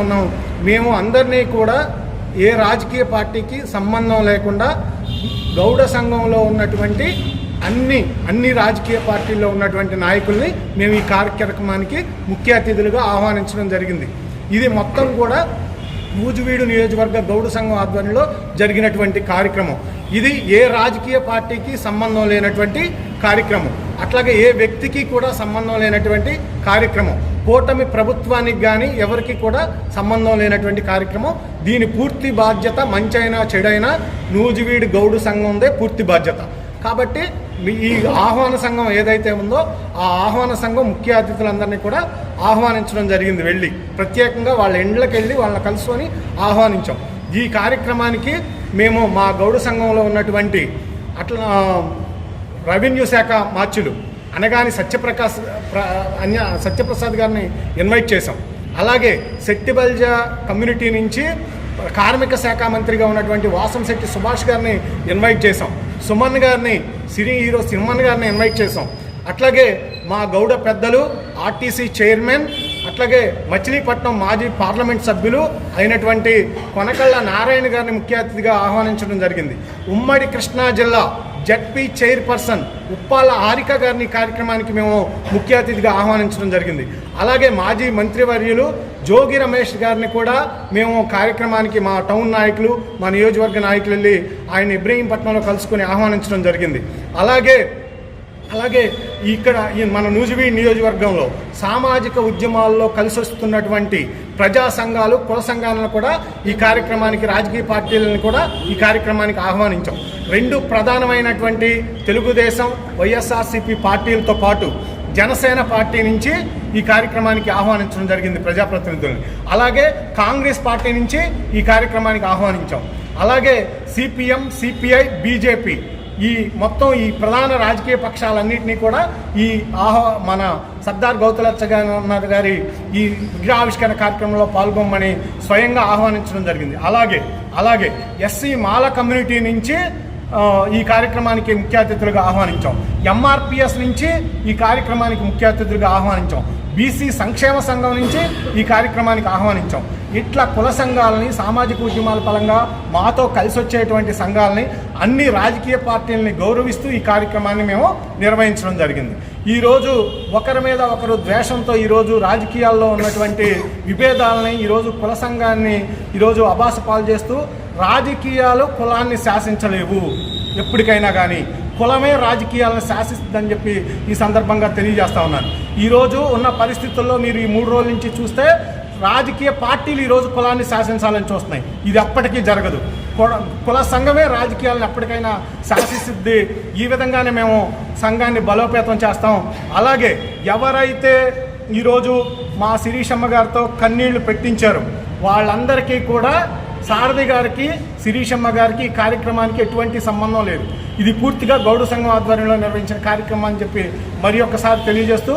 ఉన్నాం. మేము అందరినీ కూడా ఏ రాజకీయ పార్టీకి సంబంధం లేకుండా గౌడ సంఘంలో ఉన్నటువంటి అన్ని రాజకీయ పార్టీల్లో ఉన్నటువంటి నాయకుల్ని మేము ఈ కార్యక్రమానికి ముఖ్య అతిథులుగా ఆహ్వానించడం జరిగింది. ఇది మొత్తం కూడా నూజివీడు నియోజకవర్గ గౌడ సంఘం ఆధ్వర్యంలో జరిగినటువంటి కార్యక్రమం. ఇది ఏ రాజకీయ పార్టీకి సంబంధం లేనటువంటి కార్యక్రమం, అట్లాగే ఏ వ్యక్తికి కూడా సంబంధం లేనటువంటి కార్యక్రమం, కూటమి ప్రభుత్వానికి కానీ ఎవరికి కూడా సంబంధం లేనటువంటి కార్యక్రమం. దీని పూర్తి బాధ్యత మంచైనా చెడైనా నూజివీడు గౌడ సంఘందే పూర్తి బాధ్యత. కాబట్టి ఈ ఆహ్వాన సంఘం ఏదైతే ఉందో ఆ ఆహ్వాన సంఘం ముఖ్య అతిథులందరినీ కూడా ఆహ్వానించడం జరిగింది. వెళ్ళి ప్రత్యేకంగా వాళ్ళ ఇండ్లకి వెళ్ళి వాళ్ళని కలుసుకొని ఆహ్వానించాం. ఈ కార్యక్రమానికి మేము మా గౌడ సంఘంలో ఉన్నటువంటి రెవెన్యూ శాఖ మార్చులు అనగాని సత్యప్రసాద్ గారిని ఇన్వైట్ చేశాం. అలాగే శెట్టిబల్జ కమ్యూనిటీ నుంచి కార్మిక శాఖ మంత్రిగా ఉన్నటువంటి వాసంశెట్టి సుభాష్ గారిని ఇన్వైట్ చేశాం. సుమన్ గారిని, సినీ హీరో సుమన్ గారిని ఇన్వైట్ చేశాం. అట్లాగే మా గౌడ పెద్దలు, ఆర్టీసీ చైర్మన్, అట్లాగే మచిలీపట్నం మాజీ పార్లమెంట్ సభ్యులు అయినటువంటి కొనకళ్ళ నారాయణ గారిని ముఖ్య అతిథిగా ఆహ్వానించడం జరిగింది. ఉమ్మడి కృష్ణా జిల్లా జడ్పీ చైర్పర్సన్ ఉప్పాల హారిక గారిని కార్యక్రమానికి మేము ముఖ్య అతిథిగా ఆహ్వానించడం జరిగింది. అలాగే మాజీ మంత్రివర్యులు జోగి రమేష్ గారిని కూడా మేము కార్యక్రమానికి మా టౌన్ నాయకులు, మా నియోజకవర్గ నాయకులు వెళ్ళి ఆయన ఇబ్రహీంపట్నంలో కలుసుకొని ఆహ్వానించడం జరిగింది. అలాగే ఇక్కడ మన నూజివీడు నియోజకవర్గంలో సామాజిక ఉద్యమాల్లో కలిసి వస్తున్నటువంటి ప్రజా సంఘాలు, కుల సంఘాలను కూడా ఈ కార్యక్రమానికి, రాజకీయ పార్టీలను కూడా ఈ కార్యక్రమానికి ఆహ్వానించాం. రెండు ప్రధానమైనటువంటి తెలుగుదేశం, వైఎస్ఆర్సీపీ పార్టీలతో పాటు జనసేన పార్టీ నుంచి ఈ కార్యక్రమానికి ఆహ్వానించడం జరిగింది ప్రజాప్రతినిధులను. అలాగే కాంగ్రెస్ పార్టీ నుంచి ఈ కార్యక్రమానికి ఆహ్వానించాం. అలాగే సిపిఎం, సిపిఐ, బీజేపీ ఈ మొత్తం ఈ ప్రధాన రాజకీయ పక్షాలన్నింటినీ కూడా ఈ మన సర్దార్ గౌతులచ్చ గారి ఈ విగ్రహావిష్కరణ కార్యక్రమంలో పాల్గొమ్మని స్వయంగా ఆహ్వానించడం జరిగింది. అలాగే ఎస్సీ మాల కమ్యూనిటీ నుంచి ఈ కార్యక్రమానికి ముఖ్య అతిథులుగా ఆహ్వానించాం. ఎంఆర్పిఎస్ నుంచి ఈ కార్యక్రమానికి ముఖ్య అతిథులుగా ఆహ్వానించాం. బీసీ సంక్షేమ సంఘం నుంచి ఈ కార్యక్రమానికి ఆహ్వానించాం. ఇట్లా కుల సంఘాలని, సామాజిక ఉద్యమాల పరంగా మాతో కలిసి వచ్చేటువంటి సంఘాలని, అన్ని రాజకీయ పార్టీలని గౌరవిస్తూ ఈ కార్యక్రమాన్ని మేము నిర్వహించడం జరిగింది. ఈరోజు ఒకరి మీద ఒకరు ద్వేషంతో ఈరోజు రాజకీయాల్లో ఉన్నటువంటి విభేదాలని, ఈరోజు కుల సంఘాన్ని ఈరోజు అబాసపాలు చేస్తూ రాజకీయాలు కులాన్ని శాసించలేవు. ఎప్పటికైనా కానీ కులమే రాజకీయాలను శాసిస్తుందని చెప్పి ఈ సందర్భంగా తెలియజేస్తా ఉన్నాను. ఈరోజు ఉన్న పరిస్థితుల్లో మీరు ఈ 3 రోజుల నుంచి చూస్తే రాజకీయ పార్టీలు ఈరోజు కులాన్ని శాసించాలని చూస్తున్నాయి. ఇది ఎప్పటికీ జరగదు. కుల సంఘమే రాజకీయాలను ఎప్పటికైనా శాసిస్తుంది. ఈ విధంగానే మేము సంఘాన్ని బలోపేతం చేస్తాం. అలాగే ఎవరైతే ఈరోజు మా శిరీషమ్మ గారితో కన్నీళ్లు పెట్టించారు వాళ్ళందరికీ కూడా సారథి గారికి, శిరీషమ్మ గారికి ఈ కార్యక్రమానికి ఎటువంటి సంబంధం లేదు. ఇది పూర్తిగా గౌడ సంఘం ఆధ్వర్యంలో నిర్వహించిన కార్యక్రమం అని చెప్పి మరి ఒక్కసారి తెలియజేస్తూ